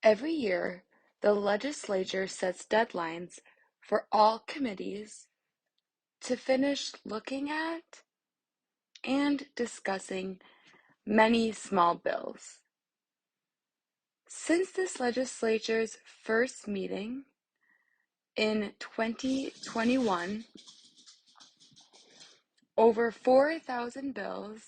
Every year, the legislature sets deadlines for all committees to finish looking at and discussing many small bills. Since this legislature's first meeting in 2021, over 4,000 bills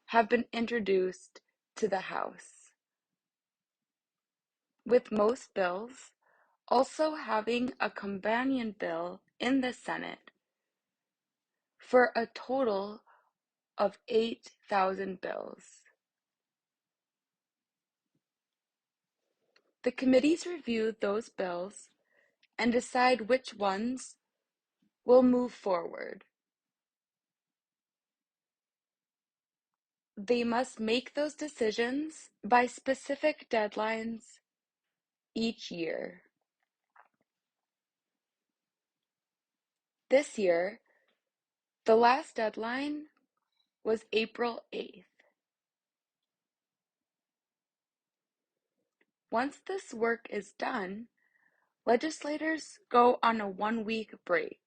have been introduced to the House, with most bills also having a companion bill in the Senate, for a total of 8,000 bills. The committees review those bills and decide which ones will move forward. They must make those decisions by specific deadlines each year. This year, the last deadline was April 8th. Once this work is done, legislators go on a 1-week break.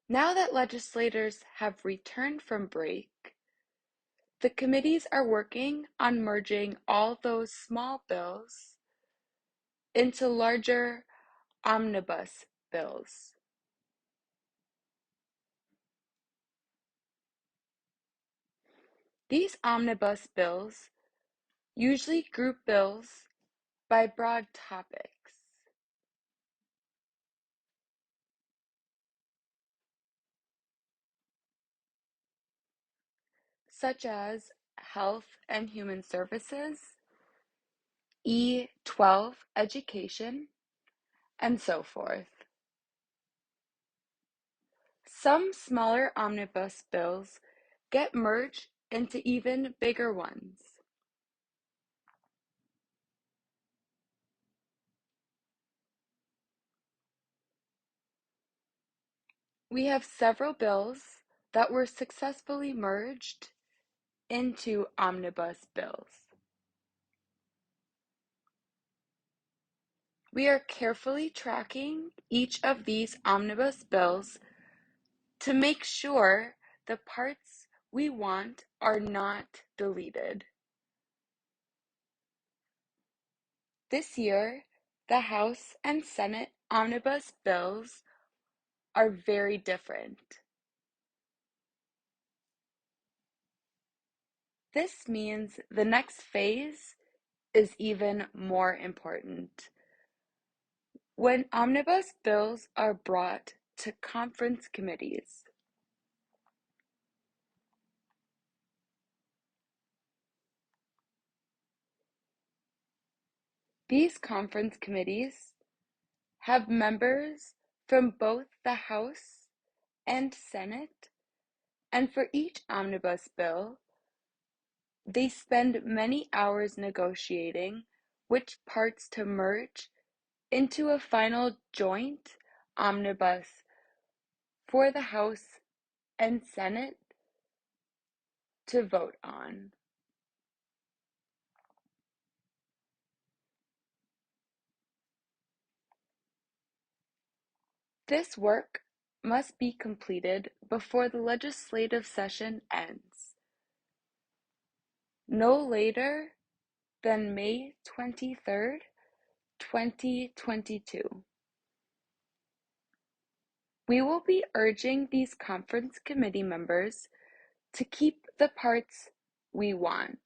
Now that legislators have returned from break, the committees are working on merging all those small bills into larger omnibus bills. These omnibus bills usually group bills by broad topics, such as health and human services, E12 education, and so forth. Some smaller omnibus bills get merged into even bigger ones. We have several bills that were successfully merged into omnibus bills. We are carefully tracking each of these omnibus bills to make sure the parts we want are not deleted. This year, the House and Senate omnibus bills are very different. This means the next phase is even more important. When omnibus bills are brought to conference committees, these conference committees have members from both the House and Senate, and for each omnibus bill, they spend many hours negotiating which parts to merge into a final joint omnibus for the House and Senate to vote on. This work must be completed before the legislative session ends, no later than May 23rd, 2022. We will be urging these conference committee members to keep the parts we want.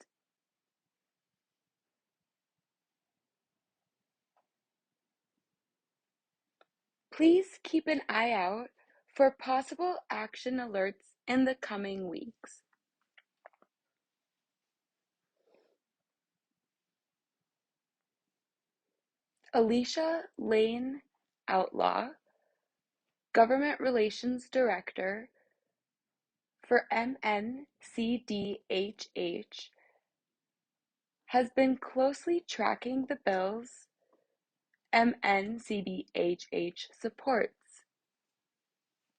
Please keep an eye out for possible action alerts in the coming weeks. Alicia Lane Outlaw, Government Relations Director for MNCDHH, has been closely tracking the bills MNCDHH supports.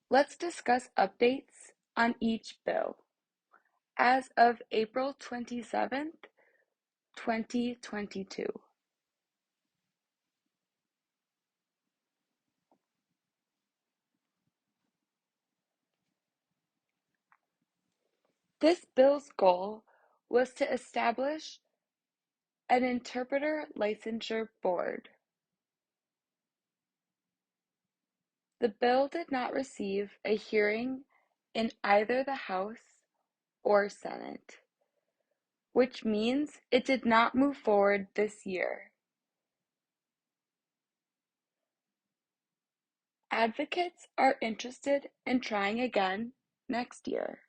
Let's discuss updates on each bill. as of April 27th, 2022. This bill's goal was to establish an interpreter licensure board. The bill did not receive a hearing in either the House or Senate, which means it did not move forward this year. Advocates are interested in trying again next year.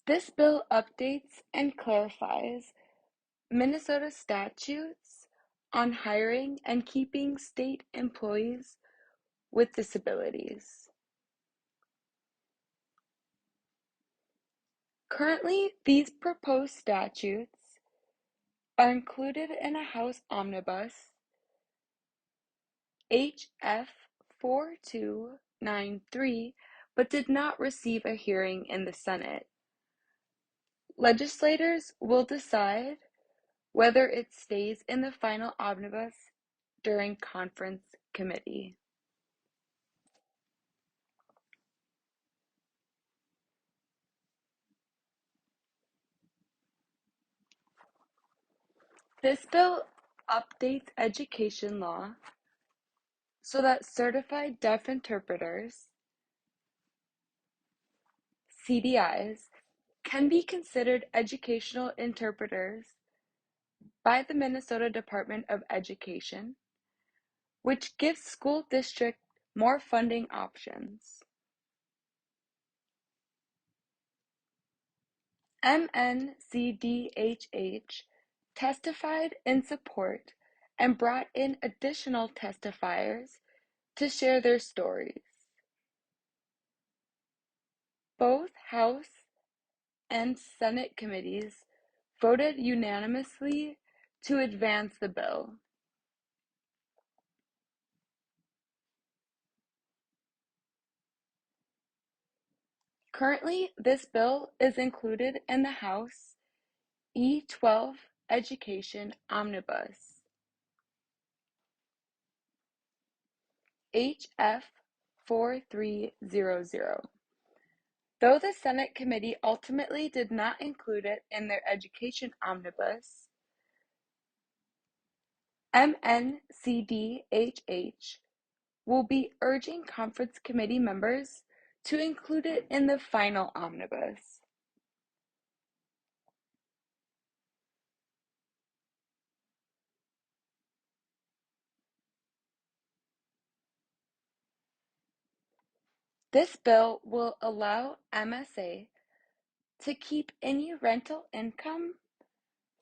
This bill updates and clarifies Minnesota statutes on hiring and keeping state employees with disabilities. Currently, these proposed statutes are included in a House Omnibus HF 4293, but did not receive a hearing in the Senate. Legislators will decide whether it stays in the final omnibus during conference committee. This bill updates education law so that certified deaf interpreters, CDIs, can be considered educational interpreters by the Minnesota Department of Education, which gives school districts more funding options. MNCDHH testified in support and brought in additional testifiers to share their stories. Both House and Senate committees voted unanimously to advance the bill. Currently, this bill is included in the House E12 Education Omnibus, HF 4300. Though the Senate committee ultimately did not include it in their education omnibus, MNCDHH will be urging conference committee members to include it in the final omnibus. This bill will allow MSA to keep any rental income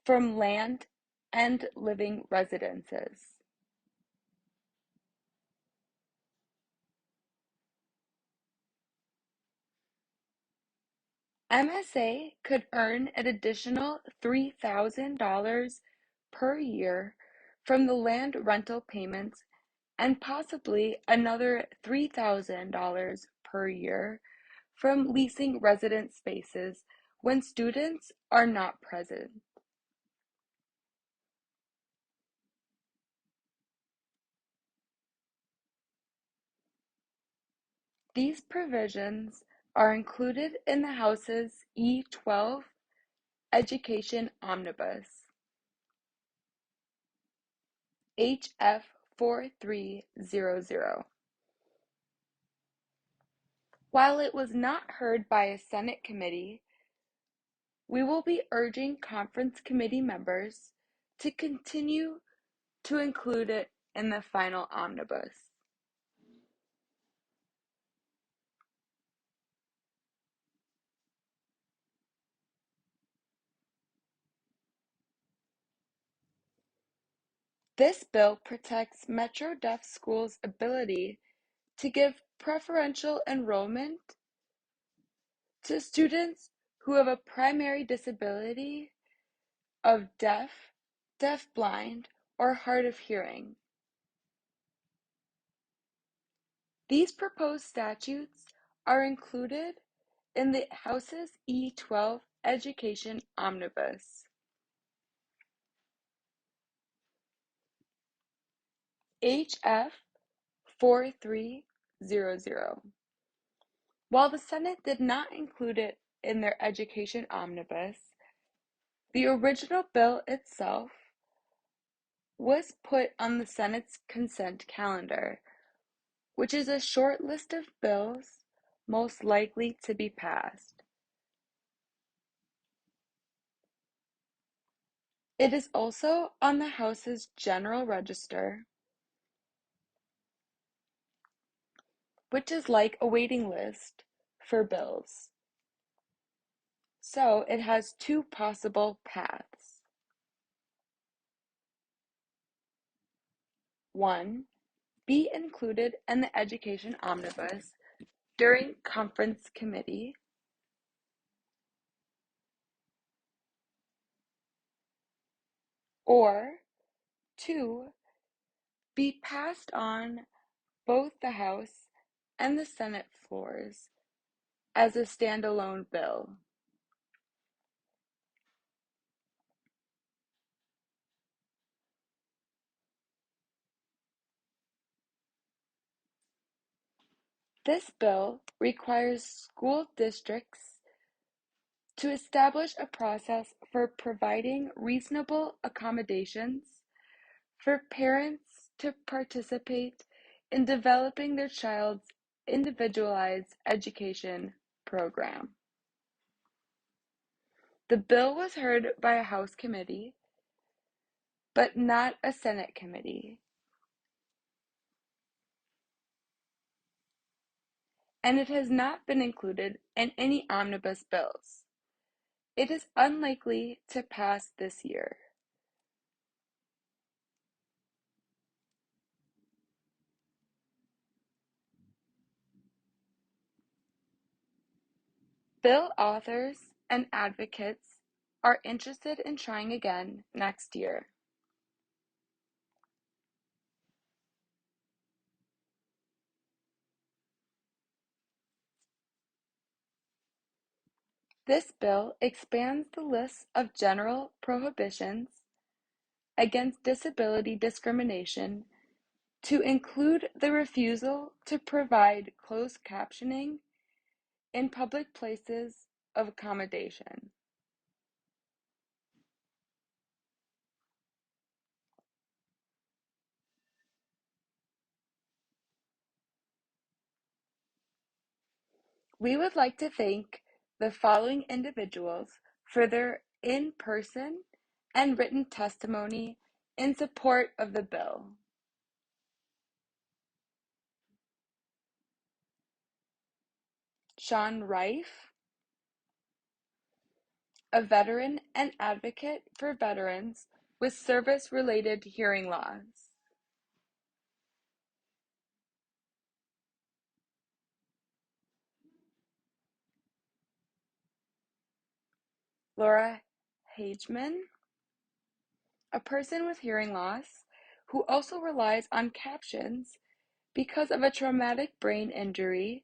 from land and living residences. MSA could earn an additional $3,000 per year from the land rental payments and possibly another $3,000 per year from leasing resident spaces when students are not present. These provisions are included in the House's E12 Education Omnibus, HF 4300. While it was not heard by a Senate committee, we will be urging conference committee members to continue to include it in the final omnibus. This bill protects Metro Deaf Schools' ability to give preferential enrollment to students who have a primary disability of deaf, deafblind, or hard of hearing. These proposed statutes are included in the House's E12 Education Omnibus. HF 4300. While the Senate did not include it in their education omnibus, the original bill itself was put on the Senate's consent calendar, which is a short list of bills most likely to be passed. It is also on the House's General Register, which is like a waiting list for bills. So it has two possible paths. 1. Be included in the Education Omnibus during conference committee. Or 2. Be passed on both the House and the Senate floors as a standalone bill. This bill requires school districts to establish a process for providing reasonable accommodations for parents to participate in developing their child's individualized education program. The bill was heard by a House committee, but not a Senate committee, and it has not been included in any omnibus bills. It is unlikely to pass this year. Bill authors and advocates are interested in trying again next year. This bill expands the list of general prohibitions against disability discrimination to include the refusal to provide closed captioning in public places of accommodation. We would like to thank the following individuals for their in-person and written testimony in support of the bill. Sean Reif, a veteran and advocate for veterans with service-related hearing loss. Laura Hageman, a person with hearing loss who also relies on captions because of a traumatic brain injury,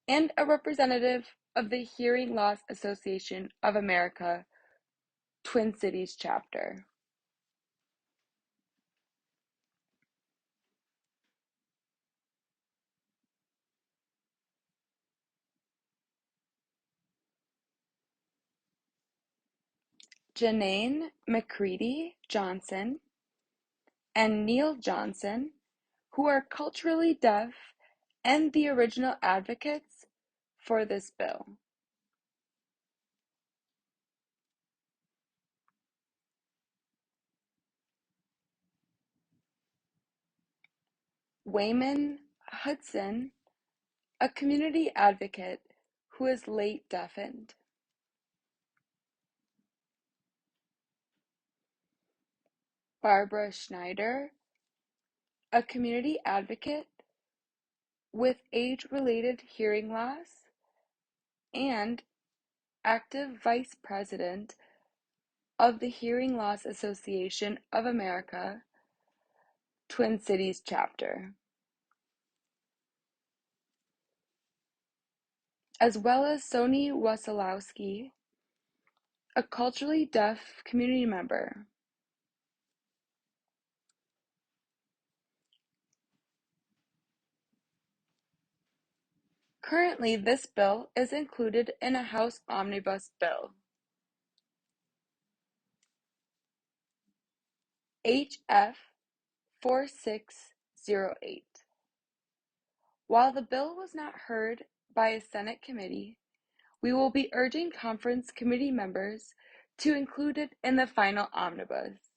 and a representative of the Hearing Loss Association of America, Twin Cities chapter. Janane McCready Johnson and Neil Johnson, who are culturally deaf and the original advocates for this bill. Wayman Hudson, a community advocate who is late deafened. Barbara Schneider, a community advocate with age-related hearing loss and active vice president of the Hearing Loss Association of America, Twin Cities chapter, as well as Sony Wasilowski, a culturally deaf community member. Currently, this bill is included in a House Omnibus Bill, HF 4608. While the bill was not heard by a Senate committee, we will be urging conference committee members to include it in the final omnibus.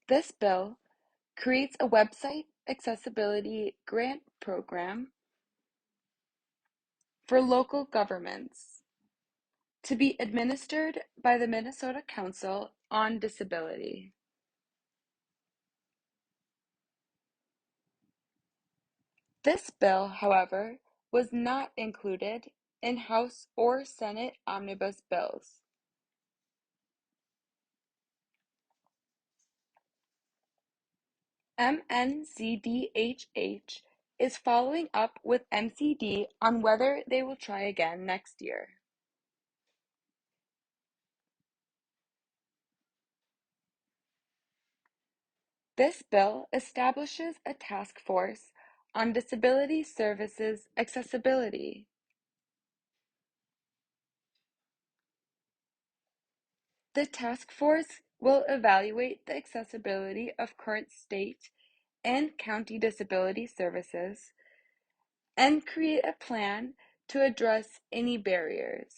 This bill creates a website accessibility grant program for local governments to be administered by the Minnesota Council on Disability. This bill, however, was not included in House or Senate omnibus bills. MNCDHH is following up with MCD on whether they will try again next year. This bill establishes a task force on disability services accessibility. The task force will evaluate the accessibility of current state and county disability services and create a plan to address any barriers.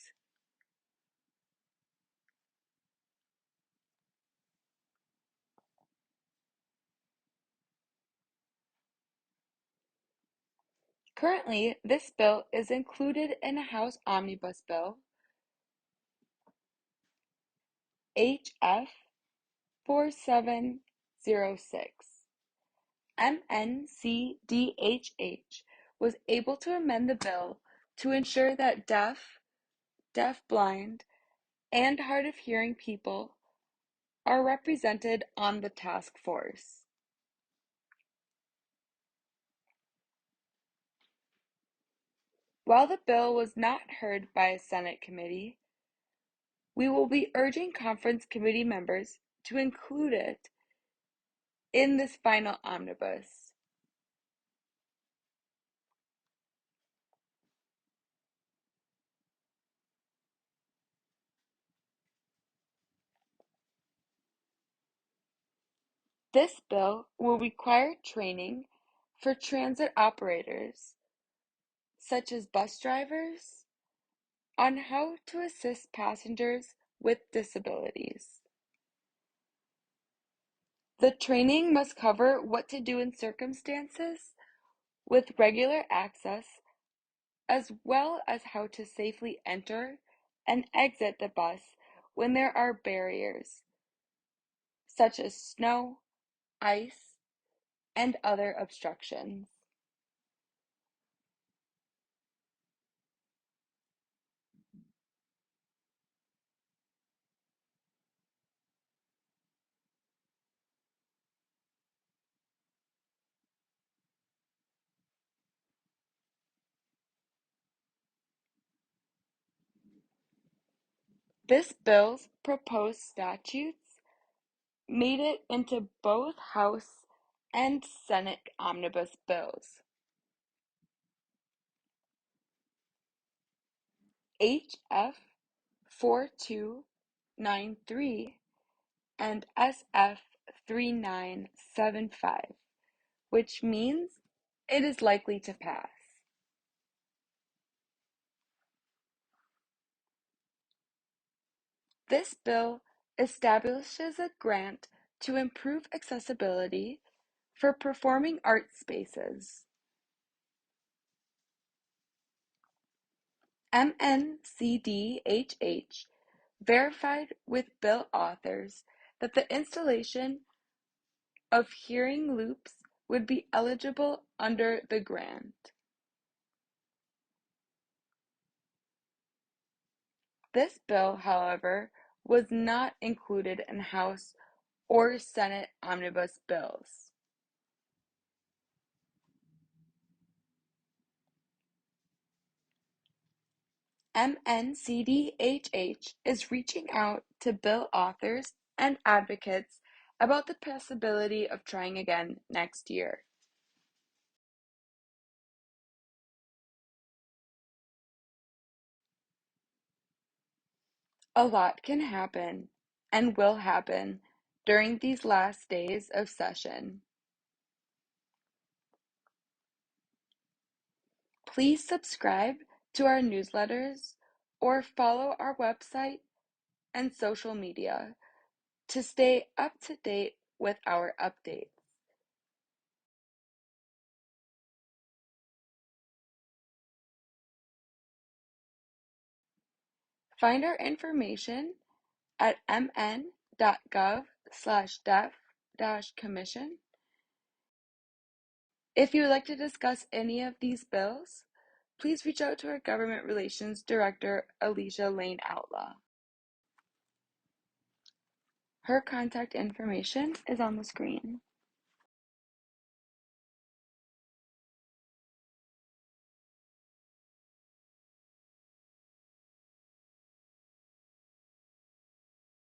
Currently, this bill is included in a House Omnibus Bill, HF 4706. MNCDHH was able to amend the bill to ensure that deaf, deafblind, and hard of hearing people are represented on the task force. While the bill was not heard by a Senate committee, we will be urging conference committee members to include it in this final omnibus. This bill will require training for transit operators, such as bus drivers, on how to assist passengers with disabilities. The training must cover what to do in circumstances with regular access, as well as how to safely enter and exit the bus when there are barriers, such as snow, ice, and other obstructions. This bill's proposed statutes made it into both House and Senate omnibus bills. HF 4293 and SF 3975, which means it is likely to pass. This bill establishes a grant to improve accessibility for performing arts spaces. MNCDHH verified with bill authors that the installation of hearing loops would be eligible under the grant. This bill, however, was not included in House or Senate omnibus bills. MNCDHH is reaching out to bill authors and advocates about the possibility of trying again next year. A lot can happen and will happen during these last days of session. Please subscribe to our newsletters or follow our website and social media to stay up to date with our updates. Find our information at mn.gov/deaf-commission. If you would like to discuss any of these bills, please reach out to our Government Relations Director, Alicia Lane Outlaw. Her contact information is on the screen.